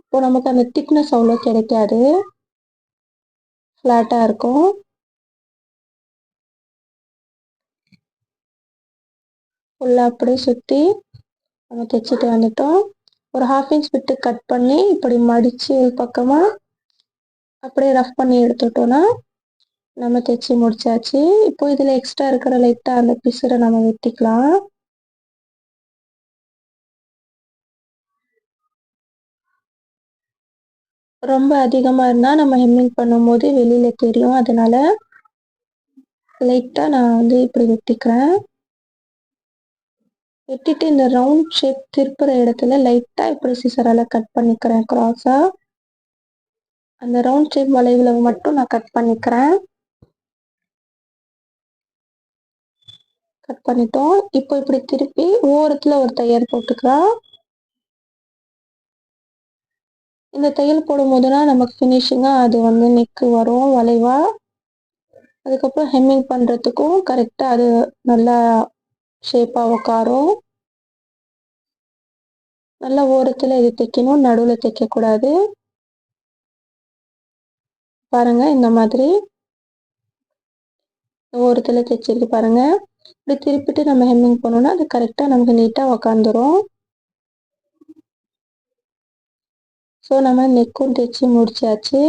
S1: இப்போ நமக்கு அந்த திக்னஸ் அவ்வளோ கிடைக்காது, ஃப்ளாட்டாக இருக்கும். ஃபுல்லாக அப்படியே சுற்றி நம்ம தைச்சிட்டு வந்துட்டோம். ஒரு 1/2 இன்ச் விட்டு கட் பண்ணி இப்படி மடித்து ஒரு பக்கமாக அப்படியே ரஃப் பண்ணி எடுத்துட்டோன்னா நம்ம தைச்சி முடிச்சாச்சு. இப்போ இதில் எக்ஸ்ட்ரா இருக்கிற லைட்டாக அந்த பிசுரை நம்ம வெட்டிக்கலாம். ரொம்ப அதிகமாக இருந்தால் நம்ம ஹெம்மிங் பண்ணும்போது வெளியில் தெரியும், அதனால லைட்டாக நான் வந்து இப்படி வெட்டிக்கிறேன். வெட்டிட்டு இந்த ரவுண்ட் ஷேப் திருப்புற இடத்துல லைட்டாக இப்படி சிசரால் கட் பண்ணிக்கிறேன் கிராஸாக. அந்த ரவுண்ட் ஷேப் வளைவில் மட்டும் நான் கட் பண்ணிக்கிறேன். கட் பண்ணிட்டோம். இப்போ இப்படி திருப்பி ஓரத்தில் ஒரு தையல் போட்டுக்கலாம். இந்த தையல் போடும் போதுனா நமக்கு ஃபினிஷிங்காக அது வந்து நெக்கு வரும் வளைவா. அதுக்கப்புறம் ஹெம்மிங் பண்ணுறதுக்கும் கரெக்டாக அது நல்லா ஷேப்பாக உட்காரும். நல்லா ஓரத்தில் இது தைக்கணும், நடுவில் தைக்கக்கூடாது. பாருங்க, இந்த மாதிரி ஓரத்தில் தைச்சிருக்கு பாருங்க. இப்படி திருப்பிட்டு நம்ம ஹெம்மிங் பண்ணோம்னா அது கரெக்டாக நமக்கு நீட்டாக உக்காந்துரும். ஸோ நம்ம நெக்கும் தைச்சி முடிச்சாச்சு.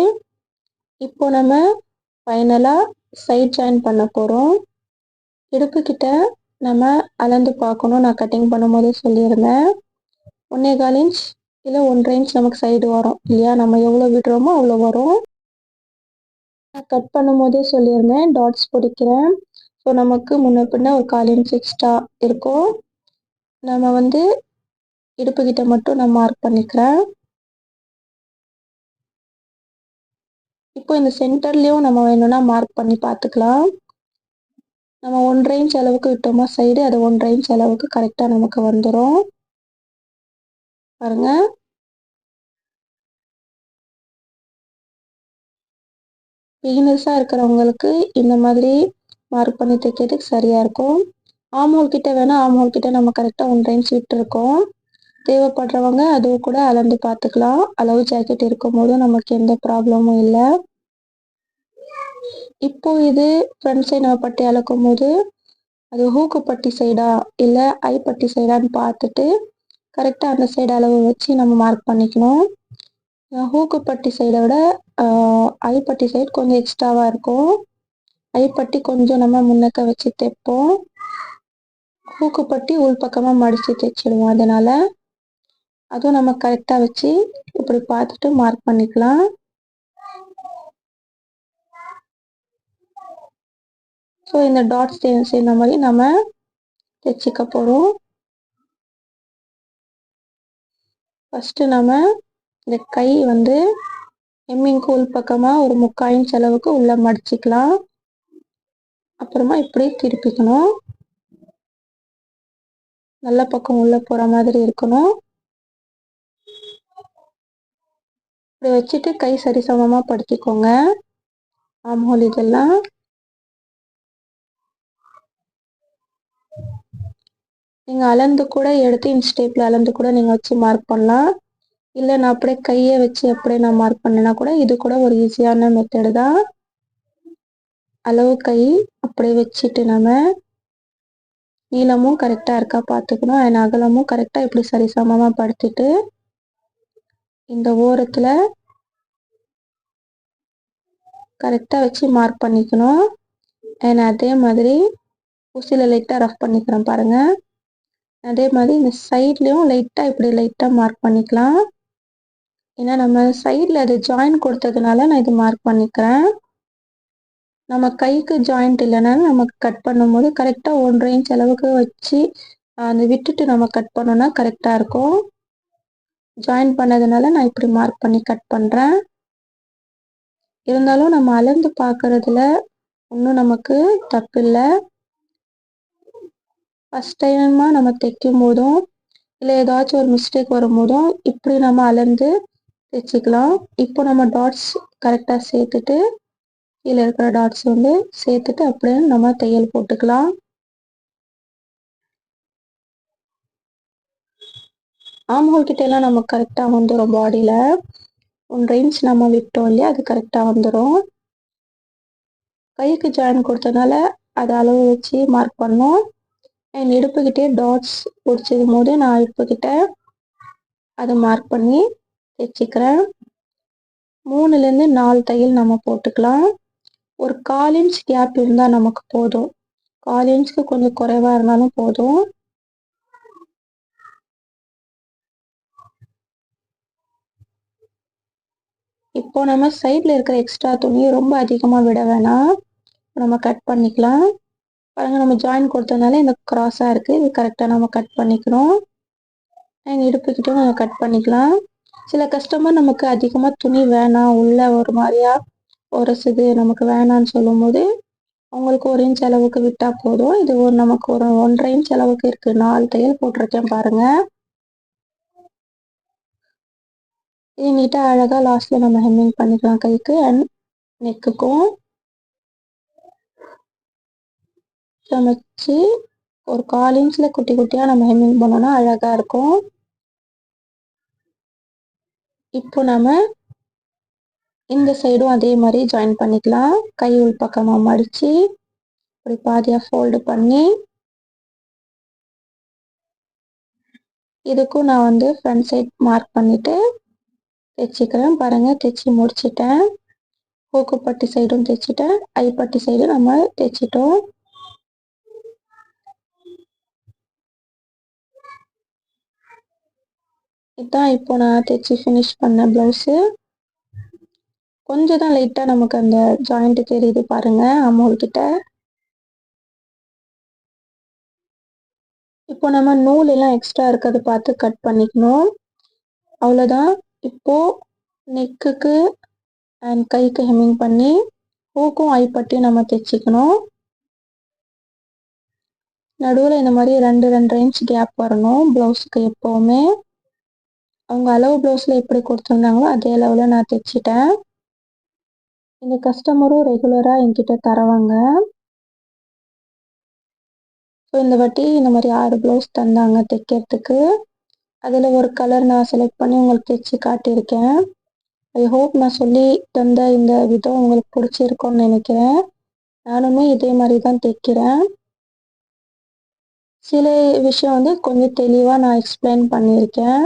S1: இப்போ நம்ம ஃபைனலாக சைட் ஜாயின் பண்ண போகிறோம். இடுப்புக்கிட்ட நம்ம அளந்து பார்க்கணும், நான் கட்டிங் பண்ணும்போதே சொல்லியிருந்தேன். 1.25 இன்ச் இல்லை 1.5 இன்ச் நமக்கு சைடு வரும் இல்லையா, நம்ம எவ்வளோ விடுறோமோ அவ்வளோ வரும். நான் கட் பண்ணும்போதே சொல்லியிருந்தேன், டாட்ஸ் பிடிக்கிறேன். ஸோ நமக்கு முன்ன பின்ன ஒரு 1/4 இன்ச் எக்ஸ்ட்ரா இருக்கும். நம்ம வந்து இடுப்பு கிட்ட மட்டும் நான் மார்க் பண்ணிக்கிறேன். இப்போ இந்த சென்டர்லயும் நம்ம வேணும்னா மார்க் பண்ணி பார்த்துக்கலாம். நம்ம 1 இன்ச் அளவுக்கு விட்டோமா சைடு, அது 1 இன்ச் அளவுக்கு கரெக்டா நமக்கு வந்துரும். பாருங்க. பிகினர்ஸா இருக்கிறவங்களுக்கு இந்த மாதிரி மார்க் பண்ணி தைக்கிறதுக்கு சரியா இருக்கும். ஆம்ஹோல் கிட்ட வேணா ஆம்ஹோல் கிட்ட நம்ம கரெக்டா 1 இன்ச் விட்டுருக்கோம். தேவைப்படுறவங்க அதுவும் கூட அளந்து பார்த்துக்கலாம். அளவு ஜாக்கெட் இருக்கும்போது நமக்கு எந்த ப்ராப்ளமும் இல்ல. இப்போ இது ஃப்ரண்ட் சைடு நம்ம பட்டி அளக்கும்போது அது ஹூக்கு பட்டி சைடா இல்ல ஐப்பட்டி சைடான்னு பார்த்துட்டு கரெக்டா அந்த சைடு அளவு வச்சு நம்ம மார்க் பண்ணிக்கணும். ஹூக்கு பட்டி சைடை விட ஐப்பட்டி சைடு கொஞ்சம் எக்ஸ்ட்ராவா இருக்கும். ஐப்பட்டி கொஞ்சம் நம்ம முன்னக்க வச்சு தைப்போம். ஹூக்கு பட்டி உள் பக்கமா மடிச்சு தைச்சிடுவோம். அதனால அதுவும் நம்ம கரெக்டா வச்சு இப்படி பார்த்துட்டு மார்க் பண்ணிக்கலாம். ஸோ இந்த டாட்ஸ் சேர்ந்த மாதிரி நம்ம தைச்சிக்க போறோம். ஃபர்ஸ்ட் நம்ம இந்த கை வந்து ஹெம்மிங்க்கு உள் பக்கமா ஒரு 3/4 இன்ச் அளவுக்கு உள்ள மடிச்சுக்கலாம். அப்புறமா இப்படி திருப்பிக்கணும். நல்ல பக்கம் உள்ள போற மாதிரி இருக்கணும். இப்படி வச்சுட்டு கை சரிசமமா படுத்திக்கோங்க. ஆம்ஹோல் இதெல்லாம் நீங்க அளந்து கூட எடுத்து இன்ச் டேப்ல அளந்து கூட நீங்க வச்சு மார்க் பண்ணலாம். இல்லை நான் அப்படியே கையை வச்சு அப்படியே நான் மார்க் பண்ணேன்னா கூட இது கூட ஒரு ஈஸியான மெத்தடு தான். அளவு கை அப்படியே வச்சுட்டு நம்ம நீளமும் கரெக்டா இருக்கா பார்த்துக்கணும். அண்ட் அகலமும் கரெக்டா இப்படி சரிசமமா படுத்திட்டு இந்த ஓரத்துல கரெக்டா வச்சு மார்க் பண்ணிக்கணும். அண்ட் அதே மாதிரி ஊசியில லைட்டா ரஃப் பண்ணிக்கிறேன் பாருங்க. அதே மாதிரி இந்த சைட்லயும் லைட்டா இப்படி லைட்டா மார்க் பண்ணிக்கலாம். ஏன்னா நம்ம சைட்ல அது ஜாயின் கொடுத்ததுனால நான் இது மார்க் பண்ணிக்கிறேன். நம்ம கைக்கு ஜாயிண்ட் இல்லைனாலும் நமக்கு கட் பண்ணும்போது கரெக்டா 1 இன்ச் அளவுக்கு வச்சு அந்த விட்டுட்டு நம்ம கட் பண்ணோம்னா கரெக்டா இருக்கும். ஜாயின் பண்ணதுனால நான் இப்படி மார்க் பண்ணி கட் பண்றேன். இருந்தாலும் நம்ம அளந்து பார்க்கறதுல ஒன்றும் நமக்கு தப்பு இல்லை. ஃபர்ஸ்ட் டைமா நம்ம தைக்கும் போதும் இல்லை ஏதாச்சும் ஒரு மிஸ்டேக் வரும்போதும் இப்படி நம்ம அளந்து தைச்சிக்கலாம். இப்போ நம்ம டாட்ஸ் கரெக்டாக சேர்த்துட்டு கீழே இருக்கிற டாட்ஸ் வந்து சேர்த்துட்டு அப்படியே நம்ம தையல் போட்டுக்கலாம். ஆம்ஹோல் கிட்ட எல்லாம் நமக்கு கரெக்டாக வந்துடும். பாடியில 1 இன்ச் நம்ம விட்டோம் இல்லையா, அது கரெக்டாக வந்துடும். கைக்கு ஜாயின் கொடுத்தனால அதை அளவு வச்சு மார்க் பண்ணோம். என் இடுப்புக்கிட்டே டாட்ஸ் பிடிச்சதும் போது நான் இடுப்புக்கிட்ட அதை மார்க் பண்ணி தைச்சிக்கிறேன். 3லேருந்து 4 தையல் நம்ம போட்டுக்கலாம். ஒரு 1/4 இன்ச் கேப் இருந்தால் நமக்கு போதும். 1/4 இன்ச்சுக்கு கொஞ்சம் குறைவா இருந்தாலும் போதும். இப்போ நம்ம சைடில் இருக்கிற எக்ஸ்ட்ரா துணியை ரொம்ப அதிகமாக விட வேணாம். நம்ம கட் பண்ணிக்கலாம். பாருங்க, நம்ம ஜாயின் கொடுத்ததுனால இந்த கிராஸாக இருக்குது. இது கரெக்டாக நம்ம கட் பண்ணிக்கணும். எங்கள் இடுப்புக்கிட்டும் நம்ம கட் பண்ணிக்கலாம். சில கஸ்டமர் நமக்கு அதிகமாக துணி வேணாம், உள்ள ஒரு மாதிரியா உரசுது, நமக்கு வேணான்னு சொல்லும்போது அவங்களுக்கு 1 இன்ச் அளவுக்கு விட்டா போதும். இது நமக்கு ஒரு 1/2 இன்ச் அளவுக்கு இருக்கு. 4 தையல் போட்டிருக்கேன் பாருங்க. இது நீட்டா அழகா லாஸ்ட்ல நம்ம ஹெம்மிங் பண்ணிக்கலாம் கைக்கு அண்ட் நெக்குக்கும். சமைச்சு ஒரு 1/4 இன்ச்ல குட்டி குட்டியா நம்ம ஹெம்மிங் பண்ணோம்னா அழகா இருக்கும். இப்போ நம்ம இந்த சைடும் அதே மாதிரி ஜாயின் பண்ணிக்கலாம். கை உள் பக்கமா மடிச்சு இப்படி பாதியா ஃபோல்டு பண்ணி இதுக்கும் நான் வந்து ஃப்ரண்ட் சைட் மார்க் பண்ணிட்டு தைச்சிக்கிறேன். பாருங்க, தைச்சி முடிச்சிட்டேன். ஹூக்குப்பட்டி சைடும் தைச்சிட்டேன். ஐப்பட்டி சைடும் நம்ம தைச்சிட்டோம். இதுதான் இப்போ நான் தைச்சி ஃபினிஷ் பண்ண ப்ளவுஸு. கொஞ்சம் தான் லைட்டாக நமக்கு அந்த ஜாயிண்ட் தெரியுது பாருங்க ஆம்ஹோல் கிட்ட. இப்போ நம்ம நூல் எல்லாம் எக்ஸ்ட்ரா இருக்கிறத பார்த்து கட் பண்ணிக்கணும். அவ்வளோதான். இப்போ நெக்குக்கு அண்ட் கைக்கு ஹெம்மிங் பண்ணி ஹூக்கும் ஐப்பட்டியும் நம்ம தைச்சிக்கணும். நடுவில் இந்த மாதிரி 2-2.5 இன்ச் கேப் வரணும் ப்ளவுஸுக்கு எப்போவுமே. அவங்க அளவு ப்ளவுஸில் எப்படி கொடுத்துருந்தாங்களோ அதே அளவில் நான் தைச்சிட்டேன். இந்த கஸ்டமரும் ரெகுலராக என்கிட்ட தரவாங்க. ஸோ இந்த வாட்டி இந்த மாதிரி 6 ப்ளவுஸ் தந்தாங்க தைக்கிறதுக்கு. அதில் ஒரு கலர் நான் செலக்ட் பண்ணி உங்களுக்கு தைச்சி காட்டியிருக்கேன். ஐ ஹோப் நான் சொல்லி தந்த இந்த விதம் உங்களுக்கு பிடிச்சிருக்கோன்னு நினைக்கிறேன். நானுமே இதே மாதிரி தான் தைக்கிறேன். சில விஷயம் வந்து கொஞ்சம் தெளிவாக நான் எக்ஸ்பிளைன் பண்ணியிருக்கேன்.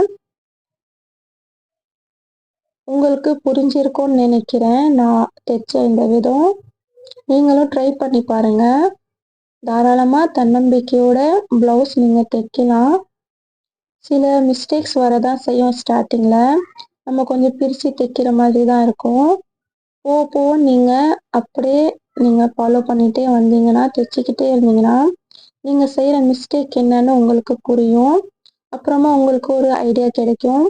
S1: உங்களுக்கு புரிஞ்சிருக்கும்னு நினைக்கிறேன் நான் தைச்ச இந்த விதம். நீங்களும் ட்ரை பண்ணி பாருங்கள். தாராளமாக தன்னம்பிக்கையோட ப்ளவுஸ் நீங்கள் தைக்கலாம். சில மிஸ்டேக்ஸ் வரதான் செய்யும் ஸ்டார்டிங்கில். நம்ம கொஞ்சம் பிரித்து தைக்கிற மாதிரி தான் இருக்கும். போக போக நீங்கள் அப்படியே நீங்கள் ஃபாலோ பண்ணிகிட்டே வந்தீங்கன்னா, தைச்சிக்கிட்டே இருந்தீங்கன்னா, நீங்கள் செய்கிற மிஸ்டேக் என்னன்னு உங்களுக்கு புரியும். அப்புறமா உங்களுக்கு ஒரு ஐடியா கிடைக்கும்.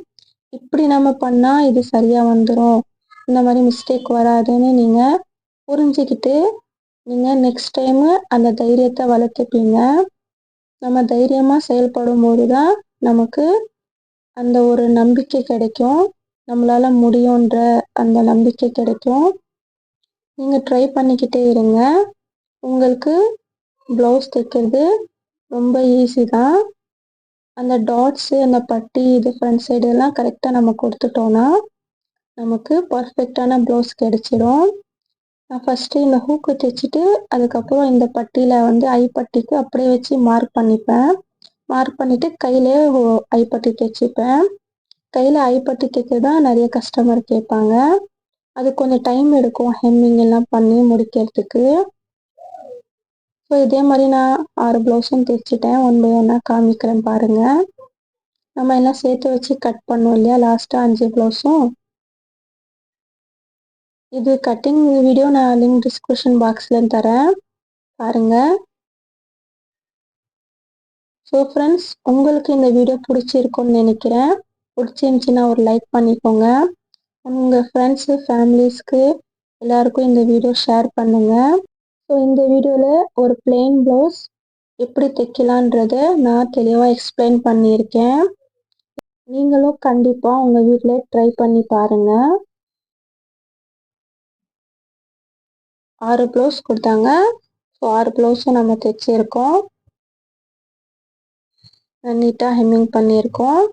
S1: இப்படி நம்ம பண்ணால் இது சரியாக வந்துடும், இந்த மாதிரி மிஸ்டேக் வராதுன்னு நீங்கள் புரிஞ்சுக்கிட்டு நீங்கள் நெக்ஸ்ட் டைமு அந்த தைரியத்தை வளர்த்துப்பீங்க. நம்ம தைரியமாக செயல்படும் போது தான் நமக்கு அந்த ஒரு நம்பிக்கை கிடைக்கும். நம்மளால் முடியுன்ற அந்த நம்பிக்கை கிடைக்கும். நீங்கள் ட்ரை பண்ணிக்கிட்டே இருங்க. உங்களுக்கு ப்ளவுஸ் தைக்கிறது ரொம்ப ஈஸி தான். அந்த டாட்ஸு, அந்த பட்டி, இது ஃப்ரண்ட் சைடு எல்லாம் கரெக்டாக நம்ம கொடுத்துட்டோன்னா நமக்கு பர்ஃபெக்டான ப்ளவுஸ் கிடைச்சிடும். நான் ஃபஸ்ட்டு இந்த ஹூக்கு தைச்சிட்டு அதுக்கப்புறம் இந்த பட்டியில் வந்து ஐப்பட்டிக்கு அப்படியே வச்சு மார்க் பண்ணிப்பேன். மார்க் பண்ணிவிட்டு கையிலே ஐப்பட்டி தைச்சிப்பேன். கையில் ஐப்பட்டி தைக்கிறது தான் நிறைய கஸ்டமர் கேட்பாங்க. அது கொஞ்சம் டைம் எடுக்கும் ஹெம்மிங் எல்லாம் பண்ணி முடிக்கிறதுக்கு. ஸோ இதே மாதிரி நான் 6 ப்ளவுஸும் தைச்சிட்டேன். 1 by 1 காமிக்கிறேன் பாருங்கள். நம்ம எல்லாம் சேர்த்து வச்சு கட் பண்ணோம் இல்லையா லாஸ்ட்டாக 5 ப்ளவுஸும். இது கட்டிங் வீடியோ நான் லிங்க் டிஸ்கிரிப்ஷன் பாக்ஸில் தரேன் பாருங்கள். ஸோ ஃப்ரெண்ட்ஸ், உங்களுக்கு இந்த வீடியோ பிடிச்சிருக்குன்னு நினைக்கிறேன். பிடிச்சிருந்துச்சின்னா ஒரு லைக் பண்ணிக்கோங்க. உங்கள் ஃப்ரெண்ட்ஸு ஃபேமிலிஸ்க்கு எல்லாருக்கும் இந்த வீடியோ ஷேர் பண்ணுங்கள். ஸோ இந்த வீடியோவில் ஒரு பிளெயின் ப்ளவுஸ் எப்படி தைக்கலான்றத நான் தெளிவாக எக்ஸ்பிளைன் பண்ணியிருக்கேன். நீங்களும் கண்டிப்பாக உங்கள் வீட்டில் ட்ரை பண்ணி பாருங்கள். 6 ப்ளவுஸ் கொடுத்தாங்க. ஸோ 6 ப்ளவுஸும் நம்ம தைச்சிருக்கோம். நீட்டாக ஹெம்மிங் பண்ணியிருக்கோம்.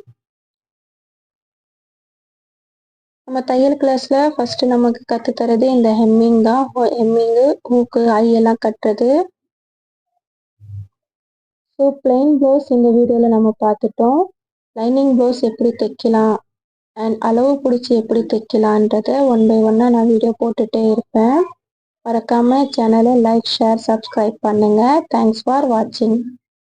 S1: நம்ம தையல் கிளாஸில் ஃபஸ்ட்டு நமக்கு கற்றுத்தரது இந்த ஹெம்மிங் தான். ஹெம்மிங்கு, ஹூக்கு, ஐ எல்லாம் கட்டுறது. ஸோ பிளெயின் ப்ளவுஸ் இந்த வீடியோவில் நம்ம பார்த்துட்டோம். லைனிங் ப்ளவுஸ் எப்படி தைக்கலாம் அண்ட் அளவு பிடிச்சி எப்படி தைக்கலான்றதை 1 by 1 நான் வீடியோ போட்டுகிட்டே இருப்பேன். மறக்காமல் சேனலை லைக், ஷேர், சப்ஸ்கிரைப் பண்ணுங்கள். தேங்க்ஸ் ஃபார் வாட்சிங்.